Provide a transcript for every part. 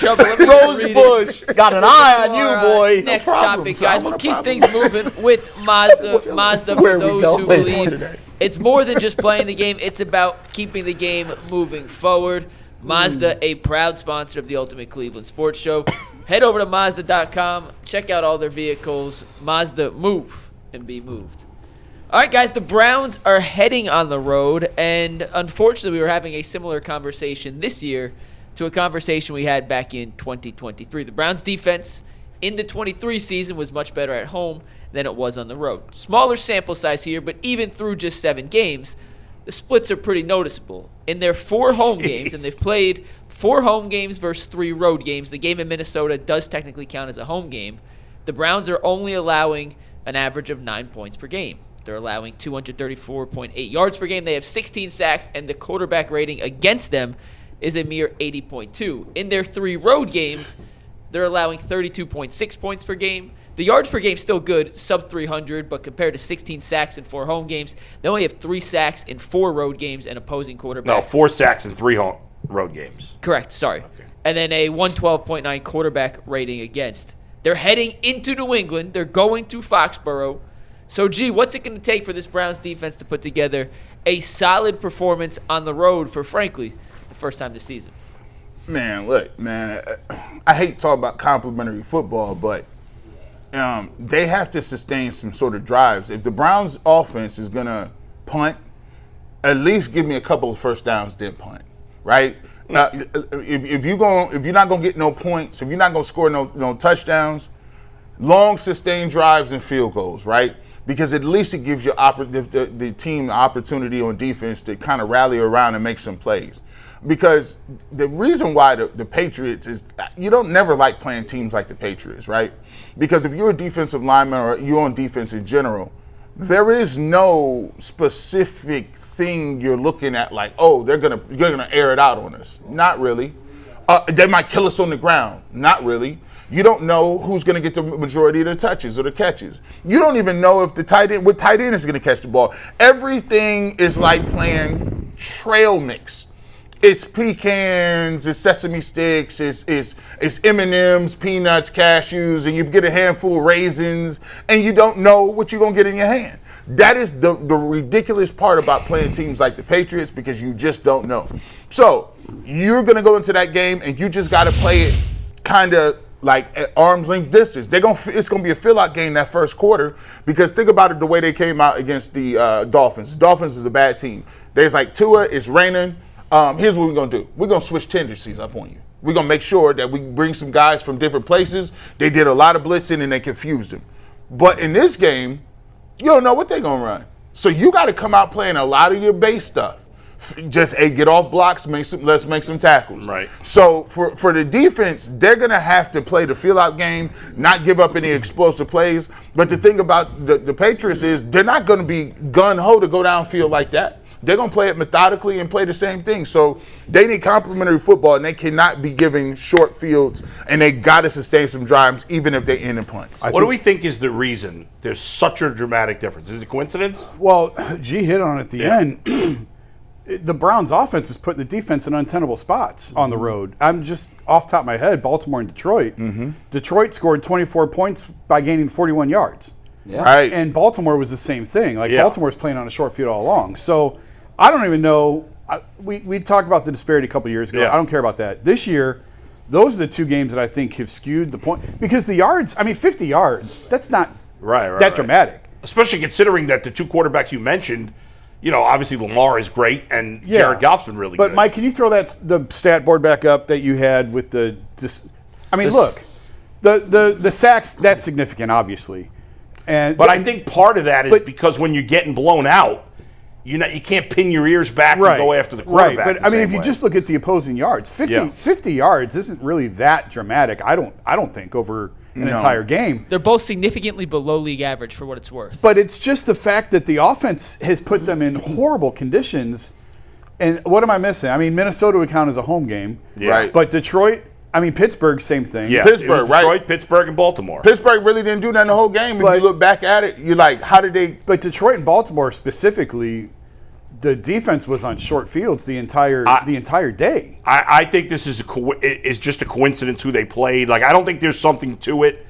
Rosebush, got an eye on you, boy. Next topic, guys. We'll keep things moving with Mazda. Mazda, for those who believe it's more than just playing the game. It's about keeping the game moving forward. Mazda, a proud sponsor of the Ultimate Cleveland Sports Show. Head over to Mazda.com. Check out all their vehicles. Mazda, move and be moved. All right, guys, the Browns are heading on the road, and unfortunately we were having a similar conversation this year to a conversation we had back in 2023. The Browns' defense in the 23 season was much better at home than it was on the road. Smaller sample size here, but even through just 7 games, the splits are pretty noticeable. In their 4 home games, and they've played 4 home games versus 3 road games, the game in Minnesota does technically count as a home game, the Browns are only allowing an average of 9 points per game. They're allowing 234.8 yards per game. They have 16 sacks, and the quarterback rating against them is a mere 80.2. In their 3 road games, they're allowing 32.6 points per game. The yards per game still good, sub 300, but compared to 16 sacks in 4 home games, they only have 3 sacks in 4 road games and opposing quarterbacks. No, 4 sacks in 3 road games. Correct, sorry. Okay. And then a 112.9 quarterback rating against. They're heading into New England. They're going to Foxboro. So, what's it going to take for this Browns defense to put together a solid performance on the road for, frankly, the first time this season? Man, look, man, I hate talking about complimentary football, but they have to sustain some sort of drives. If the Browns' offense is going to punt, at least give me a couple of first downs, then punt, right? If you're not going to get no points, if you're not going to score no touchdowns, long sustained drives and field goals, right? Because at least it gives you the team the opportunity on defense to kind of rally around and make some plays. Because the reason why the Patriots is, you don't never like playing teams like the Patriots, right? Because if you're a defensive lineman or you're on defense in general, there is no specific thing you're looking at like, oh, they're gonna air it out on us. Not really. They might kill us on the ground. Not really. You don't know who's going to get the majority of the touches or the catches. You don't even know if what tight end is going to catch the ball. Everything is like playing trail mix. It's pecans, it's sesame sticks, it's M&Ms, peanuts, cashews, and you get a handful of raisins, and you don't know what you're going to get in your hand. That is the ridiculous part about playing teams like the Patriots, because you just don't know. So you're going to go into that game, and you just got to play it kind of like at arm's length distance. It's going to be a fill-out game that first quarter, because think about it the way they came out against the Dolphins. The Dolphins is a bad team. There's like Tua, it's raining. Here's what we're going to do. We're going to switch tendencies up on you. We're going to make sure that we bring some guys from different places. They did a lot of blitzing and they confused them. But in this game, you don't know what they're going to run. So you got to come out playing a lot of your base stuff. Just get off blocks, let's make some tackles. Right. So for the defense, they're going to have to play the fill-out game, not give up any explosive plays. But the thing about the Patriots is they're not going to be gun-ho to go downfield like that. They're going to play it methodically and play the same thing. So they need complementary football, and they cannot be giving short fields, and they got to sustain some drives, even if they end in punts. What do we think is the reason there's such a dramatic difference? Is it coincidence? Well, G hit on it at the end. The Browns' offense is putting the defense in untenable spots on the road. I'm just off the top of my head, Baltimore and Detroit. Mm-hmm. Detroit scored 24 points by gaining 41 yards. Yeah. Right. And Baltimore was the same thing. Baltimore's playing on a short field all along. So I don't even know. We talked about the disparity a couple years ago. Yeah. I don't care about that. This year, those are the 2 games that I think have skewed the point. Because the yards, 50 yards, that's not that dramatic. Especially considering that the 2 quarterbacks you mentioned, obviously Lamar is great and Jared Goff's been really good. But Mike, can you throw the stat board back up that you had with the sacks, that's significant, obviously. But I think part of that is because when you're getting blown out, you can't pin your ears back and go after the quarterback. Right, but if you just look at the opposing yards, 50 yards isn't really that dramatic. I don't think over an entire game. They're both significantly below league average for what it's worth. But it's just the fact that the offense has put them in horrible conditions. And what am I missing? Minnesota would count as a home game. Yeah. Right. But Detroit, Pittsburgh, same thing. Yeah, Pittsburgh, right? Detroit, Pittsburgh, and Baltimore. Pittsburgh really didn't do that in the whole game. If you look back at it, you're like, how did they? But Detroit and Baltimore specifically, the defense was on short fields the entire day. I think this is just a coincidence who they played. Like, I don't think there's something to it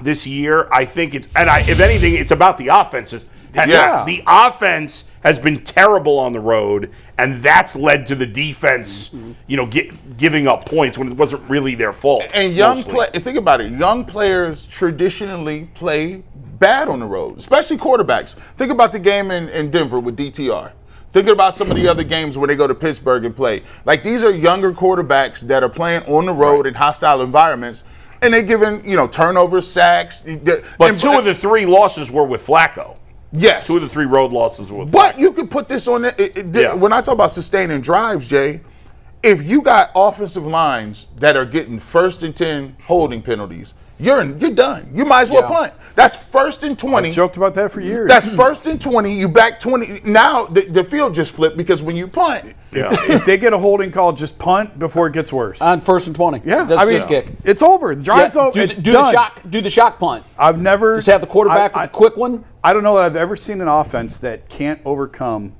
this year. I think it's, if anything, it's about the offenses. Yeah. The offense has been terrible on the road, and that's led to the defense, giving up points when it wasn't really their fault. And think about it. Young players traditionally play bad on the road, especially quarterbacks. Think about the game in Denver with DTR. Think about some of the other games where they go to Pittsburgh and play. Like, these are younger quarterbacks that are playing on the road in hostile environments, and they're giving, turnovers, sacks. But 2 of the 3 losses were with Flacco. Yes. 2 of the 3 road losses were with Flacco. But you could put this on when I talk about sustaining drives, Jay, if you got offensive lines that are getting 1st and 10 holding penalties, you're done. You might as well punt. That's 1st and 20. I've joked about that for years. That's 1st and 20. You back 20. Now the field just flipped because when you punt. If they get a holding call, just punt before it gets worse. On 1st and 20. Yeah, Just kick. It's over. The drive's over. It's done. Do the shock punt. I've never Just have the quarterback with a quick one. I don't know that I've ever seen an offense that can't overcome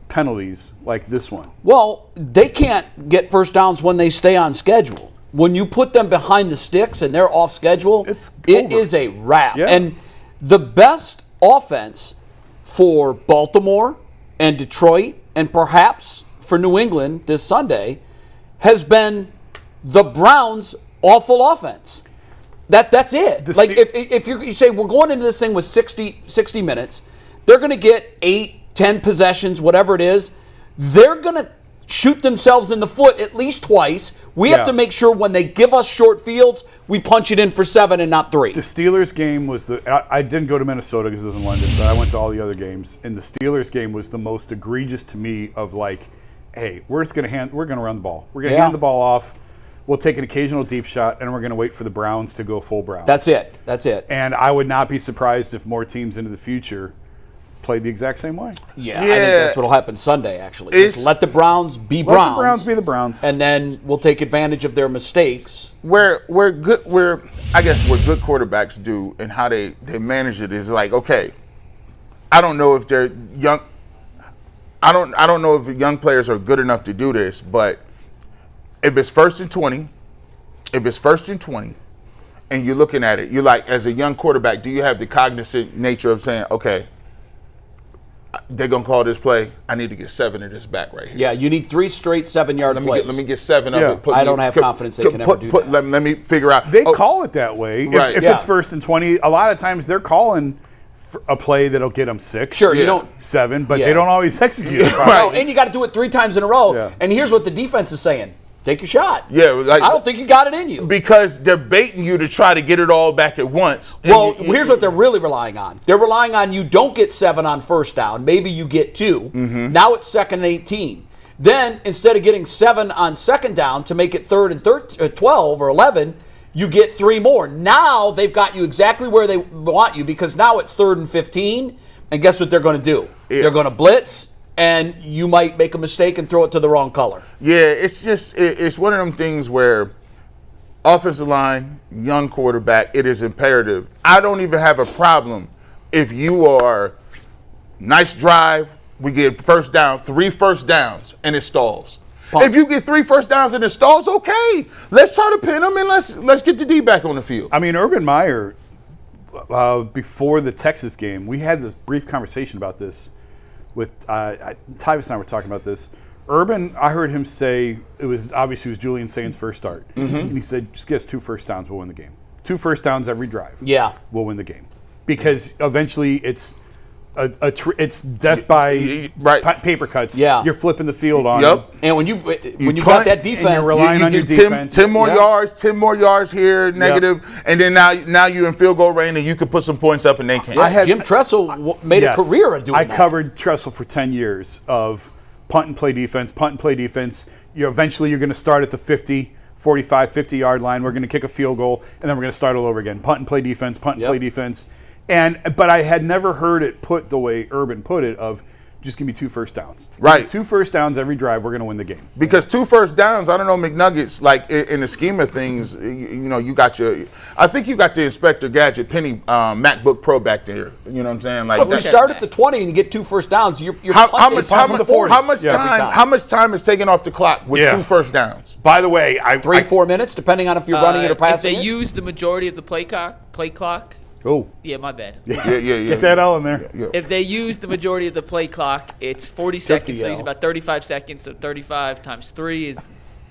penalties like this one. Well, they can't get first downs when they stay on schedule. When you put them behind the sticks and they're off schedule, it is a wrap. Yeah. And the best offense for Baltimore and Detroit and perhaps for New England this Sunday has been the Browns' awful offense. That's it. If you say we're going into this thing with 60 minutes, they're going to get 8, 10 possessions, whatever it is. They're going to shoot themselves in the foot at least twice. We have to make sure when they give us short fields, we punch it in for 7 and not 3. The Steelers game was I didn't go to Minnesota because it was in London, but I went to all the other games. And the Steelers game was the most egregious to me of like, hey, we're going to run the ball. We're going to hand the ball off. We'll take an occasional deep shot, and we're going to wait for the Browns to go full Browns. That's it. And I would not be surprised if more teams into the future played the exact same way. Yeah, I think that's what will happen Sunday, actually. Just let the Browns be Browns. Let the Browns be the Browns. And then we'll take advantage of their mistakes. Where good quarterbacks do and how they manage it is like, okay, I don't know if they're young. I don't know if young players are good enough to do this, but if it's 1st and 20, and you're looking at it, you're like, as a young quarterback, do you have the cognizant nature of saying, okay, they're going to call this play, I need to get 7 of this back right here. Yeah, you need 3 straight 7-yard plays. Let me get 7 of it. I don't have confidence they can ever do that. Let me figure out. They call it that way. Right. If it's 1st and 20, a lot of times they're calling a play that'll get them 6. Sure, you don't 7, but they don't always execute it. No, and you got to do it 3 times in a row. Yeah. And here's what the defense is saying. Take your shot. Yeah, like, I don't think you got it in you. Because they're baiting you to try to get it all back at once. Well, here's what they're really relying on. They're relying on you don't get 7 on first down. Maybe you get 2. Mm-hmm. Now it's 2nd and 18. Then instead of getting 7 on second down to make it 3rd and 12 or 11, you get 3 more. Now they've got you exactly where they want you because now it's 3rd and 15. And guess what they're going to do? Yeah. They're going to blitz. And you might make a mistake and throw it to the wrong color. Yeah, it's just it's one of them things where offensive line, young quarterback, it is imperative. I don't even have a problem if you are nice drive, we get first down, 3 first downs, and it stalls. Pump. If you get 3 first downs and it stalls, okay. Let's try to pin them and let's get the D back on the field. I mean, Urban Meyer, before the Texas game, we had this brief conversation about this. With Tyvis and I were talking about this. Urban, I heard him say it was Julian Sain's first start, and he said, "Just get us 2 first downs, we'll win the game. 2 first downs every drive, we'll win the game." Because eventually, it's it's death by paper cuts. Yeah, you're flipping the field on. Yep. And when you got that defense, and you're relying on your defense. 10 more yards, 10 more yards here, negative, and then now you're in field goal range, and you can put some points up, and they can't. Jim Tressel made a career of doing that. I covered Tressel for 10 years of punt and play defense. Eventually you're going to start at the 50, 45, 50-yard line. We're going to kick a field goal, and then we're going to start all over again. Punt and play defense, play defense. But I had never heard it put the way Urban put it of just give me 2 first downs. Right. 2 first downs every drive, we're going to win the game. Because 2 first downs, I don't know, McNuggets, like in the scheme of things, you got I think you got the Inspector Gadget Penny MacBook Pro back there. You know what I'm saying? Like, Well, if you start at the 20 and you get 2 first downs, you're how punting much time is taken off the clock with 2 first downs? By the way, 3-4 minutes, depending on if you're running it or passing If they it. use the majority of the play clock. Oh. Yeah, my bad. Yeah. Get that L in there. Yeah. If they use the majority of the play clock, it's 40 seconds. So they use L. about 35 seconds. So 35 times 3 is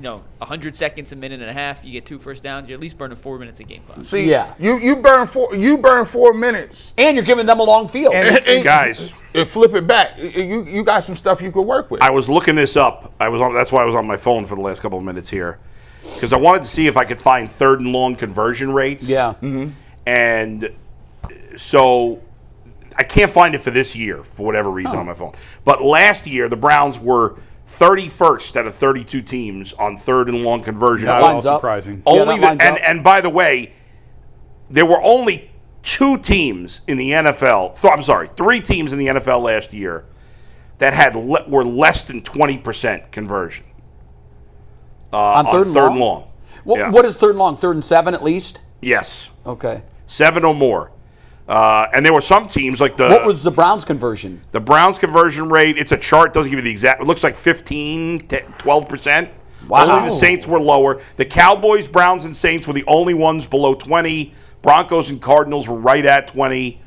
100 seconds, a minute and a half. You get 2 first downs. You're at least burning 4 minutes of game clock. See, Yeah. you burn 4 minutes. And you're giving them a long field. and guys, And flip it back. You got some stuff you could work with. I was looking this up. That's why I was on my phone for the last couple of minutes here, because I wanted to see if I could find 3rd and long conversion rates. Yeah. Mm-hmm. And so I can't find it for this year for whatever reason on my phone. But last year, the Browns were 31st out of 32 teams on 3rd and long conversion. Not at all lines up. surprising. Yeah, Only that lines up. and by the way, there were only 2 teams in the NFL. I'm sorry, 3 teams in the NFL last year that had were less than 20% conversion on 3rd and long? long. Well, Yeah. what is 3rd and long? 3rd and 7 at least? Yes, Okay. 7 or more. And there were some teams like What was the Browns conversion? the Browns conversion rate. It's a chart, doesn't give you the exact. It looks like 15, 12%. Wow. Only the Saints were lower. The Cowboys, Browns, and Saints were the only ones below 20. Broncos and Cardinals were right at 20.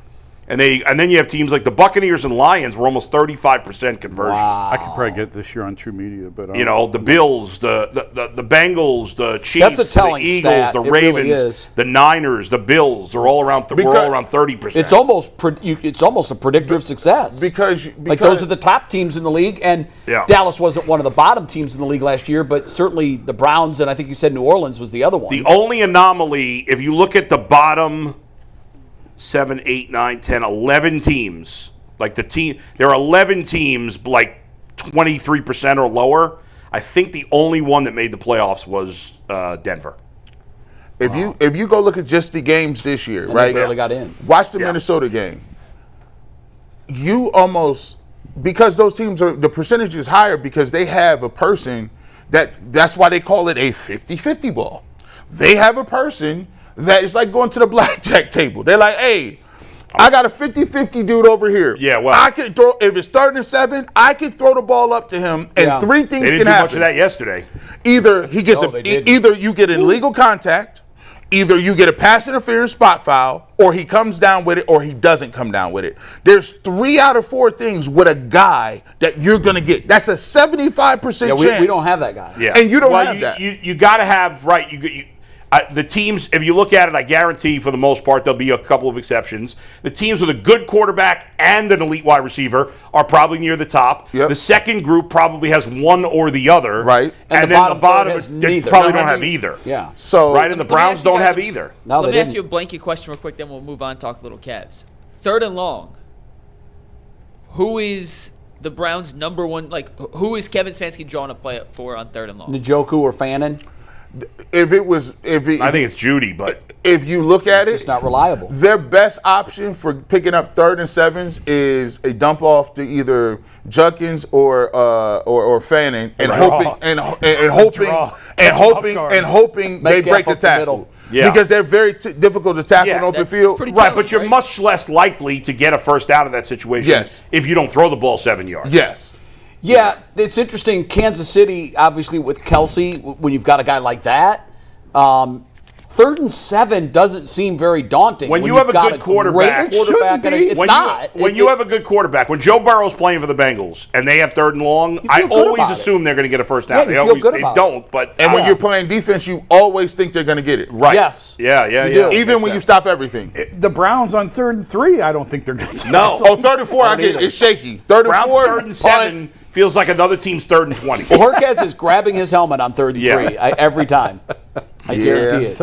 And then you have teams like the Buccaneers and Lions were almost 35% conversion. Wow. I could probably get this year on True Media, but The Bills, the Bengals, the Chiefs, That's a telling the Eagles, stat. the It really Ravens, is. the Niners, the Bills are all around. We're all around 30%. It's almost a predictor of success. because Like those are the top teams in the league, and Yeah. Dallas wasn't one of the bottom teams in the league last year, but certainly the Browns, and I think you said New Orleans was the other one. The only anomaly, if you look at the bottom 7, 8, 9, 10, 11 teams, there are 11 teams like 23% or lower. I think the only one that made the playoffs was Denver. if you go look at just the games this year, and right? they barely got in. Watch the Minnesota game. You almost, because those teams the percentage is higher because they have a person that's why they call it a 50-50 ball. They have a person that is like going to the blackjack table. They're like, hey, I got a 50-50 dude over here. Yeah, well, I can throw, if it's 3rd and 7, I can throw the ball up to him, and Yeah. 3 They things didn't can do happen. much of that yesterday. Either he gets No, they didn't. either you get an illegal contact, either you get a pass interference spot foul, or he comes down with it, or he doesn't come down with it. There's 3 out of 4 things with a guy that you're gonna get. That's a 75% Yeah, chance. we don't have that guy. Yeah, And you don't have that. You got to have right. The teams, if you look at it, I guarantee for the most part there'll be a couple of exceptions. The teams with a good quarterback and an elite wide receiver are probably near the top. Yep. The second group probably has one or the other. Right. And And, the then the bottom bottom third has they neither. probably Don't don't have have either. Yeah. So Right, and the Let me Browns ask you don't guys have a- either. No, Let they me ask didn't. you a blanket question real quick, then we'll move on and talk little Cavs. 3rd and long. Who is the Browns' number one? Who is Kevin Stefanski drawing a play up for on 3rd and long? Njoku or Fannin, I think it's Judy, but if you look at it's it, just not reliable. their best option for picking up 3rd and 7s is a dump off to either Judkins or Fanning, and Draw. hoping they Metcalf break the up the tackle. middle. Yeah. Because they're very difficult to tackle Yeah, in open that's field. pretty right, telling, but you're right? much less likely to get a first out of that situation Yes. if you don't throw the ball 7 yards. Yes. Yeah, it's interesting. Kansas City, obviously, with Kelsey, when you've got a guy like that, 3rd and 7 doesn't seem very daunting. When you you've have a got good quarterback- great quarterback, and it's When not. you have a good quarterback, when Joe Burrow's playing for the Bengals and they have 3rd and long, feel I good always about it. assume they're going to get a first down. Yeah, you they feel always, good they about don't, but And when you're playing defense, you always think they're going to get it. right. Yes. Yeah. You do. Even Makes when you sense. stop everything. The Browns on 3rd and 3, I don't think they're going to. No. Oh, 3rd and 4, I don't either. it's shaky. 3rd and Browns 4, 3rd and 7 feels like another team's 3rd and 20. Well, Herkes is grabbing his helmet on 3rd and 3 every time. I guarantee it.